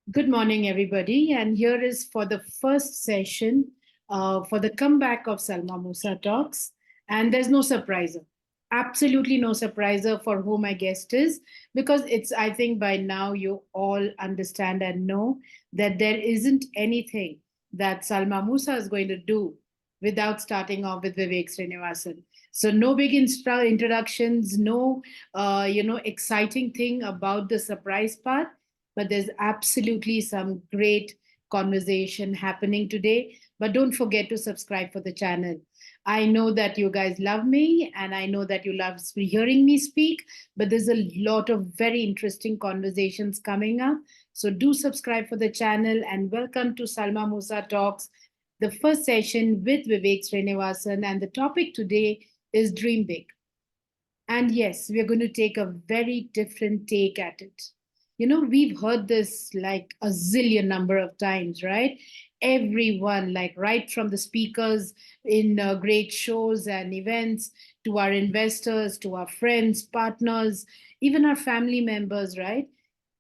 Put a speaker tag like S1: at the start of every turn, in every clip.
S1: Good morning, everybody. And here is for the first session for the comeback of Salma Musa Talks. And there's no surpriser, absolutely no surpriser for who my guest is, because I think by now you all understand and know that there isn't anything that Salma Musa is going to do without starting off with Vivek Srinivasan. So no big introductions, no exciting thing about the surprise part, but there's absolutely some great conversation happening today. But don't forget to subscribe for the channel. I know that you guys love me and I know that you love hearing me speak, but there's a lot of very interesting conversations coming up. So do subscribe for the channel and welcome to Salma Musa Talks, the first session with Vivek Srinivasan. And the topic today is Dream Big. And yes, we're going to take a very different take at it. We've heard this like a zillion number of times, right? Everyone, like right from the speakers in great shows and events to our investors, to our friends, partners, even our family members, right?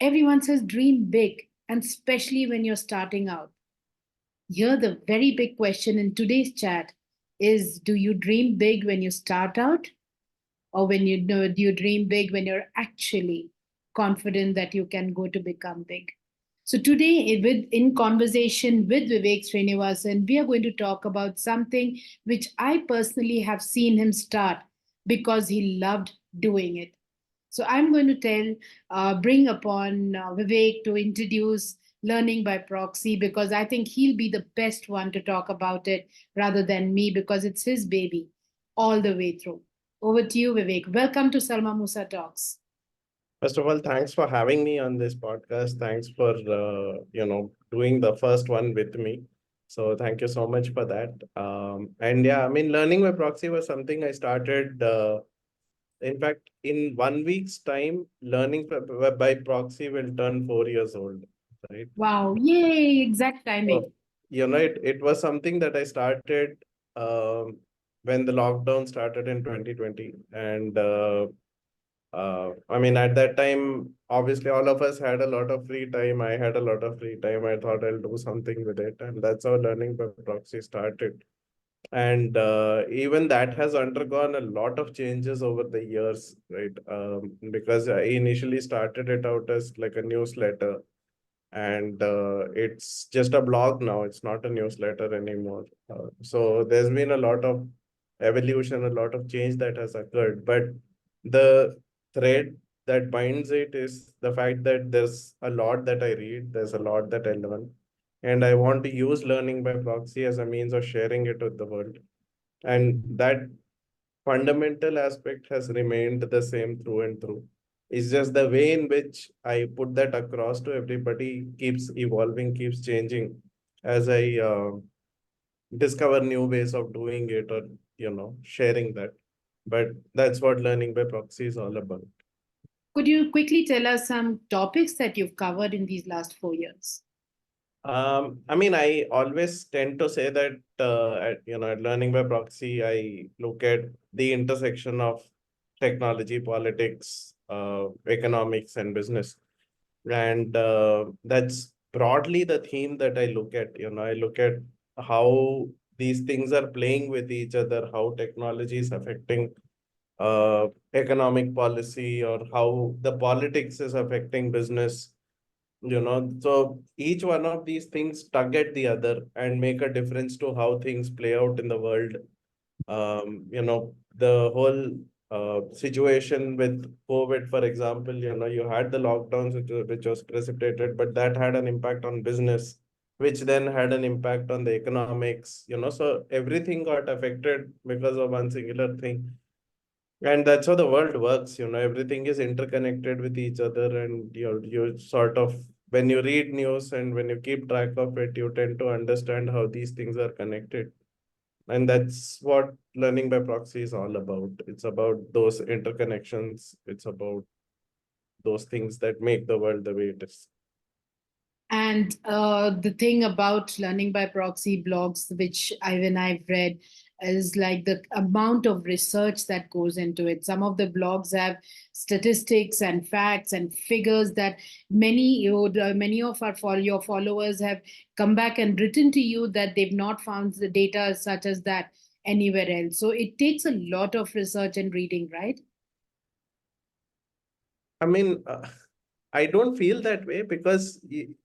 S1: Everyone says dream big, and especially when you're starting out. Here, the very big question in today's chat is, do you dream big when you start out? Or when you dream big when you're actually confident that you can go to become big. So today, in conversation with Vivek Srinivasan, we are going to talk about something which I personally have seen him start because he loved doing it. So I'm going to bring upon Vivek to introduce learning by proxy, because I think he'll be the best one to talk about it rather than me, because it's his baby all the way through. Over to you, Vivek. Welcome to Salma Musa Talks.
S2: First of all, thanks for having me on this podcast. Thanks for doing the first one with me. So thank you so much for that. And yeah, I mean, learning by proxy was something I started. In fact, in 1 week's time, learning by proxy will turn 4 years old, right?
S1: Wow. Yay. Exact
S2: So,
S1: timing.
S2: it was something that I started um, when the lockdown started in 2020, and I mean, at that time, obviously, all of us had a lot of free time. I had a lot of free time. I thought I'll do something with it. And that's how learning by proxy started. And even that has undergone a lot of changes over the years, right? Because I initially started it out as like a newsletter, and it's just a blog now. It's not a newsletter anymore. So there's been a lot of evolution, a lot of change that has occurred. But the thread that binds it is the fact that there's a lot that I read, there's a lot that I learn, and I want to use learning by proxy as a means of sharing it with the world. And that fundamental aspect has remained the same through and through. It's just the way in which I put that across to everybody keeps evolving, keeps changing as I discover new ways of doing it, or sharing that. But that's what learning by proxy is all about.
S1: Could you quickly tell us some topics that you've covered in these last 4 years?
S2: I mean, I always tend to say that at learning by proxy, I look at the intersection of technology, politics, economics, and business, and that's broadly the theme that I look at. I look at how these things are playing with each other, how technology is affecting economic policy, or how the politics is affecting business. So each one of these things tug at the other and make a difference to how things play out in the world. The whole situation with COVID, for example, you had the lockdowns, which was precipitated, but that had an impact on business, which then had an impact on the economics. So everything got affected because of one singular thing. And that's how the world works. Everything is interconnected with each other, and you sort of, when you read news and when you keep track of it, you tend to understand how these things are connected. And that's what learning by proxy is all about. It's about those interconnections. It's about those things that make the world the way it is.
S1: And the thing about learning by proxy blogs, which I've read, is like the amount of research that goes into it. Some of the blogs have statistics and facts and figures that many of your followers have come back and written to you that they've not found the data such as that anywhere else. So it takes a lot of research and reading, right?
S2: I mean, I don't feel that way because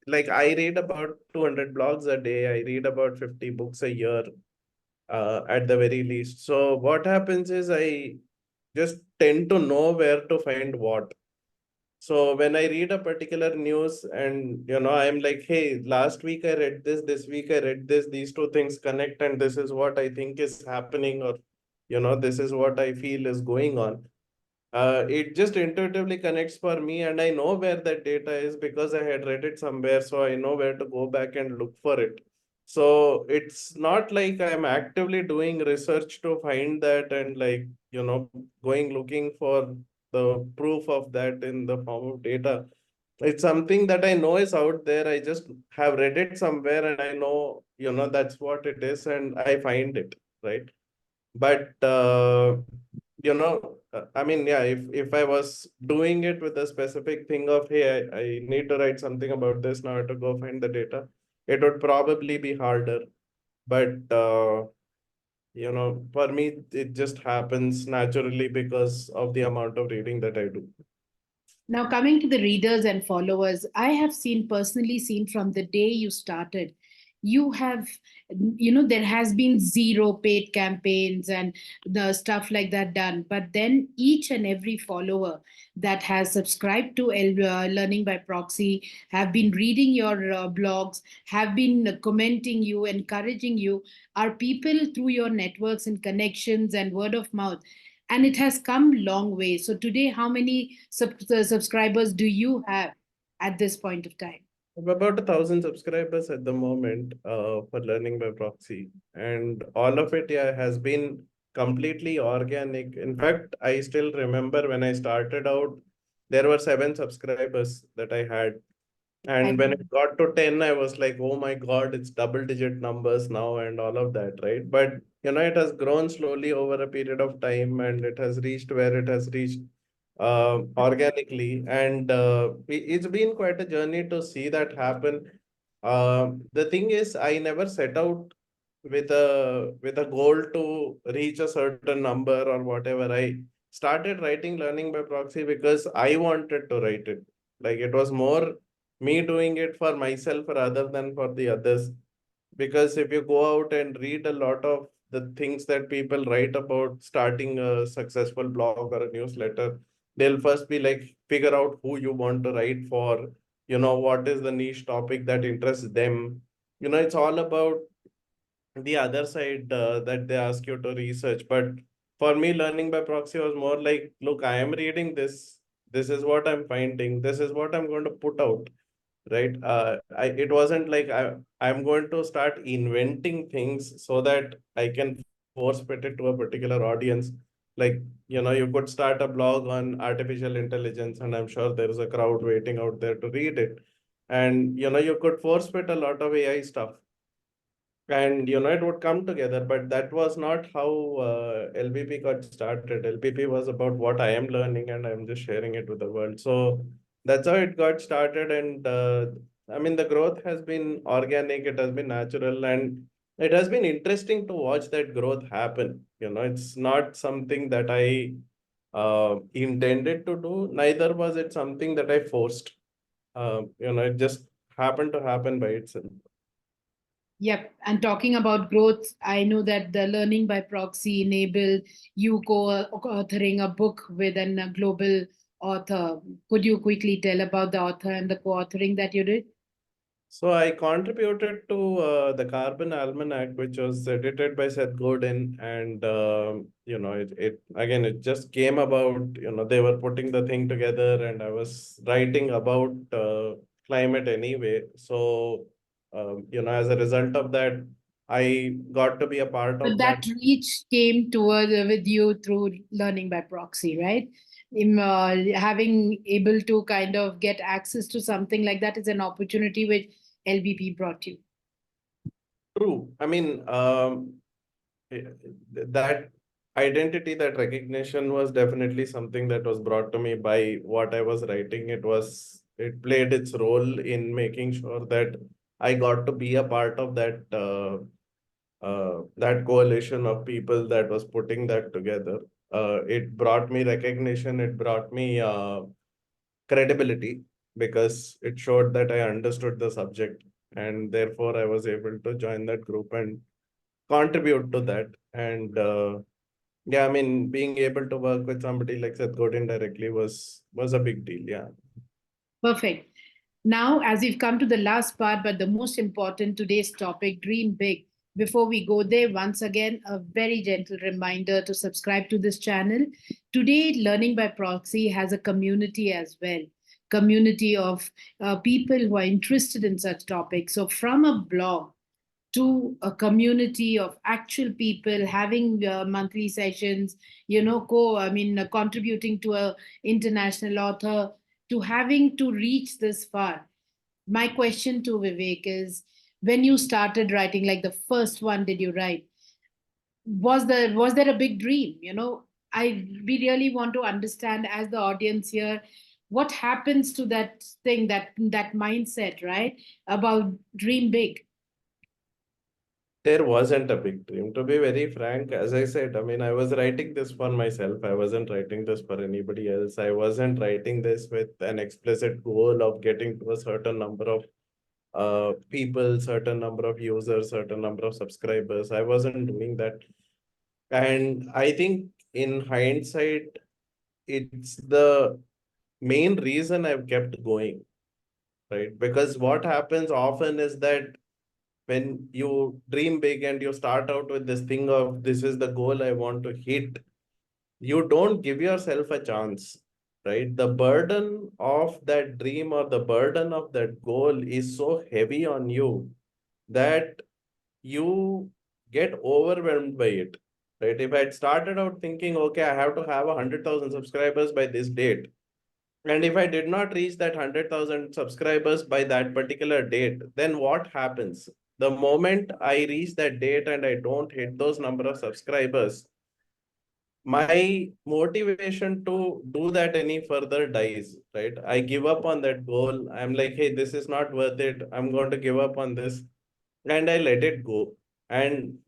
S2: like I read about 200 blogs a day. I read about 50 books a year, at the very least. So what happens is I just tend to know where to find what. So when I read a particular news and I'm like, hey, last week I read this week I read this, these two things connect, and this is what I think is happening, or this is what I feel is going on. It just intuitively connects for me, and I know where that data is because I had read it somewhere, so I know where to go back and look for it. So it's not like I'm actively doing research to find that and like, going looking for the proof of that in the form of data. It's something that I know is out there. I just have read it somewhere and I know, that's what it is, and I find it, right? But I mean, yeah, if I was doing it with a specific thing of, hey, I need to write something about this now to go find the data, it would probably be harder. But for me, it just happens naturally because of the amount of reading that I do.
S1: Now, coming to the readers and followers, I have personally seen from the day you started, you have, there has been zero paid campaigns and the stuff like that done. But then each and every follower that has subscribed to Learning by Proxy have been reading your blogs, have been commenting you, encouraging you, are people through your networks and connections and word of mouth, and it has come long way. So today, how many subscribers do you have at this point of time?
S2: About 1,000 subscribers at the moment, for Learning by Proxy, and all of it, yeah, has been completely organic. In fact, I still remember when I started out, there were 7 subscribers that I had,
S1: I
S2: and when it got to 10, I was like, oh my God, it's double-digit numbers now and all of that, right? But it has grown slowly over a period of time, and it has reached where it has reached, organically. And it's been quite a journey to see that happen. The thing is, I never set out with a goal to reach a certain number or whatever. I started writing Learning by Proxy because I wanted to write it. Like, it was more me doing it for myself rather than for the others. Because if you go out and read a lot of the things that people write about starting a successful blog or a newsletter, they'll first be like, figure out who you want to write for, what is the niche topic that interests them. It's all about the other side, that they ask you to research. But for me, Learning by Proxy was more like, look, I am reading this. This is what I'm finding. This is what I'm going to put out, right? It wasn't like I'm going to start inventing things so that I can force fit it to a particular audience. Like, you could start a blog on artificial intelligence, and I'm sure there is a crowd waiting out there to read it. And, you could force fit a lot of AI stuff, and it would come together. But that was not how LBP got started. LBP was about what I am learning, and I'm just sharing it with the world. So that's how it got started. And I mean, the growth has been organic, it has been natural, and it has been interesting to watch that growth happen. It's not something that I intended to do, neither was it something that I forced. It just happened to happen by itself.
S1: Yep. And talking about growth, I know that the Learning by Proxy enabled you co-authoring a book with a global author. Could you quickly tell about the author and the co-authoring that you did?
S2: So I contributed to the Carbon Almanac, which was edited by Seth Godin, and it again, it just came about. They were putting the thing together, and I was writing about climate anyway. So as a result of that, I got to be a part
S1: So
S2: of that.
S1: that reach came toward with you through Learning by Proxy, right? Having able to kind of get access to something like that is an opportunity which LBP brought you.
S2: True. I mean, that identity, that recognition was definitely something that was brought to me by what I was writing. It played its role in making sure that I got to be a part of that coalition of people that was putting that together. It brought me recognition, it brought me credibility, because it showed that I understood the subject, and therefore I was able to join that group and contribute to that. And yeah, I mean, being able to work with somebody like Seth Godin directly was a big deal. Yeah.
S1: Perfect. Now, as we've come to the last part, but the most important today's topic, dream big. Before we go there, once again, a very gentle reminder to subscribe to this channel. Today, Learning by Proxy has a community as well, community of people who are interested in such topics. So from a blog to a community of actual people having monthly sessions, contributing to a international author, to having to reach this far. My question to Vivek is, when you started writing, like the first one did you write, was there a big dream? We really want to understand, as the audience here, what happens to that thing, that mindset, right, about dream big.
S2: There wasn't a big dream, to be very frank. As I said, I mean, I was writing this for myself. I wasn't writing this for anybody else. I wasn't writing this with an explicit goal of getting to a certain number of people, certain number of users, certain number of subscribers. I wasn't doing that. And I think in hindsight, it's the main reason I've kept going, right? Because what happens often is that when you dream big and you start out with this thing of this is the goal I want to hit, you don't give yourself a chance, right? The burden of that dream or the burden of that goal is so heavy on you that you get overwhelmed by it, right? If I had started out thinking, okay, I have to have 100,000 subscribers by this date, and if I did not reach that 100,000 subscribers by that particular date, then what happens? The moment I reach that date and I don't hit those number of subscribers, my motivation to do that any further dies, right? I give up on that goal. I'm like, hey, this is not worth it. I'm going to give up on this. And I let it go. And,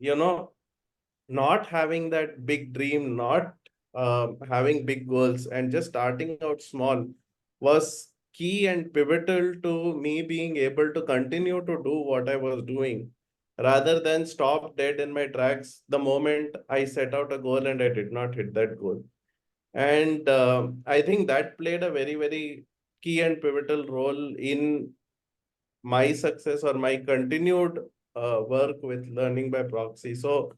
S2: not having that big dream, not having big goals, and just starting out small was key and pivotal to me being able to continue to do what I was doing rather than stop dead in my tracks the moment I set out a goal and I did not hit that goal. And I think that played a very, very key and pivotal role in my success or my continued work with learning by proxy. So,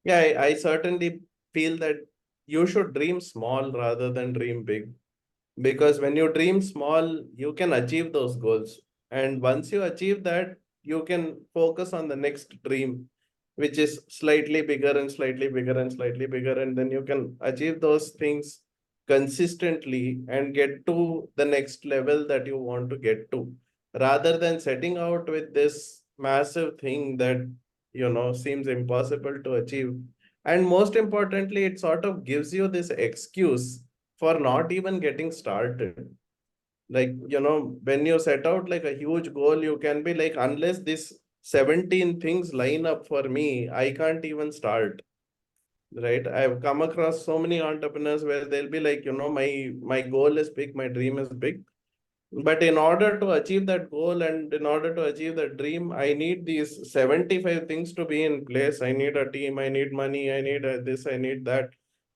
S2: yeah, I certainly feel that you should dream small rather than dream big. Because when you dream small, you can achieve those goals. And once you achieve that, you can focus on the next dream, which is slightly bigger and slightly bigger and slightly bigger. And then you can achieve those things consistently and get to the next level that you want to get to, rather than setting out with this massive thing that, seems impossible to achieve. And most importantly, it sort of gives you this excuse for not even getting started. Like, when you set out like a huge goal, you can be like, unless this 17 things line up for me, I can't even start. Right? I've come across so many entrepreneurs where they'll be like, my goal is big, my dream is big. But in order to achieve that goal and in order to achieve that dream, I need these 75 things to be in place. I need a team, I need money, I need this, I need that.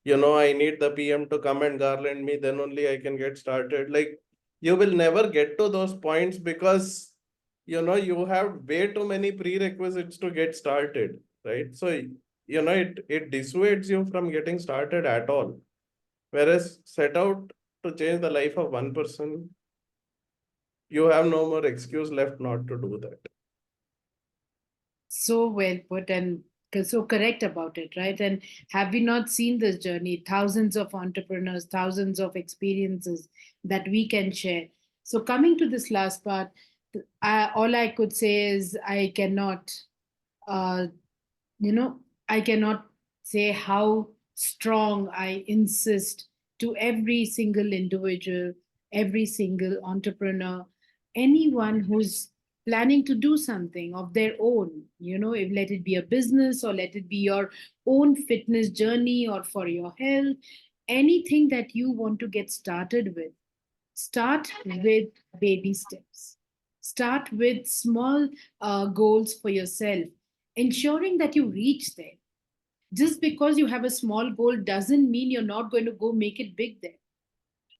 S2: I need the PM to come and garland me, then only I can get started. Like, you will never get to those points because, you have way too many prerequisites to get started, right? So, it dissuades you from getting started at all. Whereas set out to change the life of one person, you have no more excuse left not to do that.
S1: So well put, and so correct about it, right? And have we not seen this journey? Thousands of entrepreneurs, thousands of experiences that we can share. So, coming to this last part, all I could say is I cannot, uh, you know, I cannot say how strong I insist to every single individual, every single entrepreneur, anyone who's planning to do something of their own, if let it be a business or let it be your own fitness journey or for your health, anything that you want to get started with, start with baby steps. Start with small goals for yourself, ensuring that you reach there. Just because you have a small goal doesn't mean you're not going to go make it big there.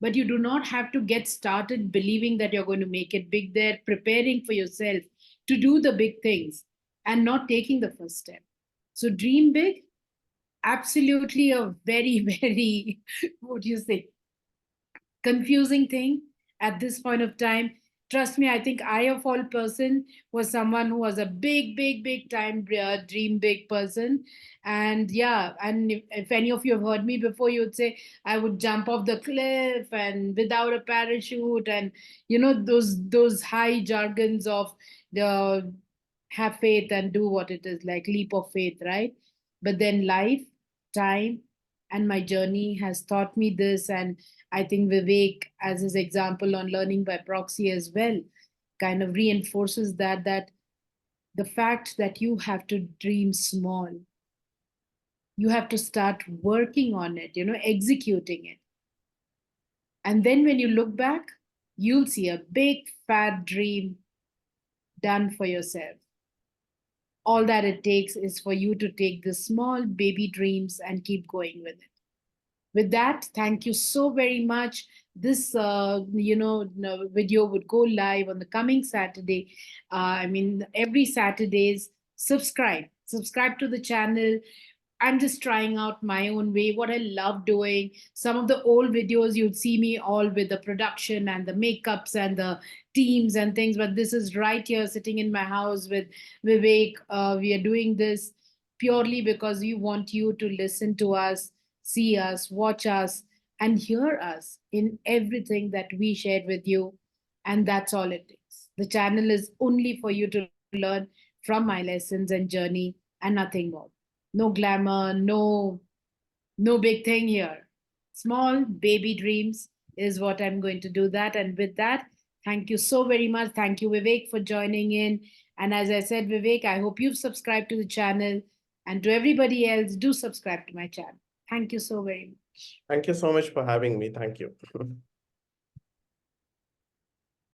S1: But you do not have to get started believing that you're going to make it big there, preparing for yourself to do the big things and not taking the first step. So, dream big, absolutely a very, very, what do you say, confusing thing at this point of time. Trust me, I think I, of all person, was someone who was a big, big, big time dream big person. And yeah, and if any of you have heard me before, you would say I would jump off the cliff and without a parachute, and those high jargons of the have faith and do what it is, like leap of faith, right? But then life, time, and my journey has taught me this. And I think Vivek, as his example on learning by proxy as well, kind of reinforces that the fact that you have to dream small, you have to start working on it, executing it. And then when you look back, you'll see a big fat dream done for yourself. All that it takes is for you to take the small baby dreams and keep going with it. With that, thank you so very much. This video would go live on the coming Saturday. Every Saturdays. Subscribe to the channel. I'm just trying out my own way, what I love doing. Some of the old videos, you'd see me all with the production and the makeups and the teams and things, but this is right here sitting in my house with Vivek. We are doing this purely because we want you to listen to us, see us, watch us, and hear us in everything that we shared with you. And that's all it takes. The channel is only for you to learn from my lessons and journey and nothing more. No glamour, no big thing here. Small baby dreams is what I'm going to do that. And with that, thank you so very much. Thank you, Vivek, for joining in. And as I said, Vivek, I hope you've subscribed to the channel. And to everybody else, do subscribe to my channel. Thank you so very much.
S2: Thank you so much for having me. Thank you.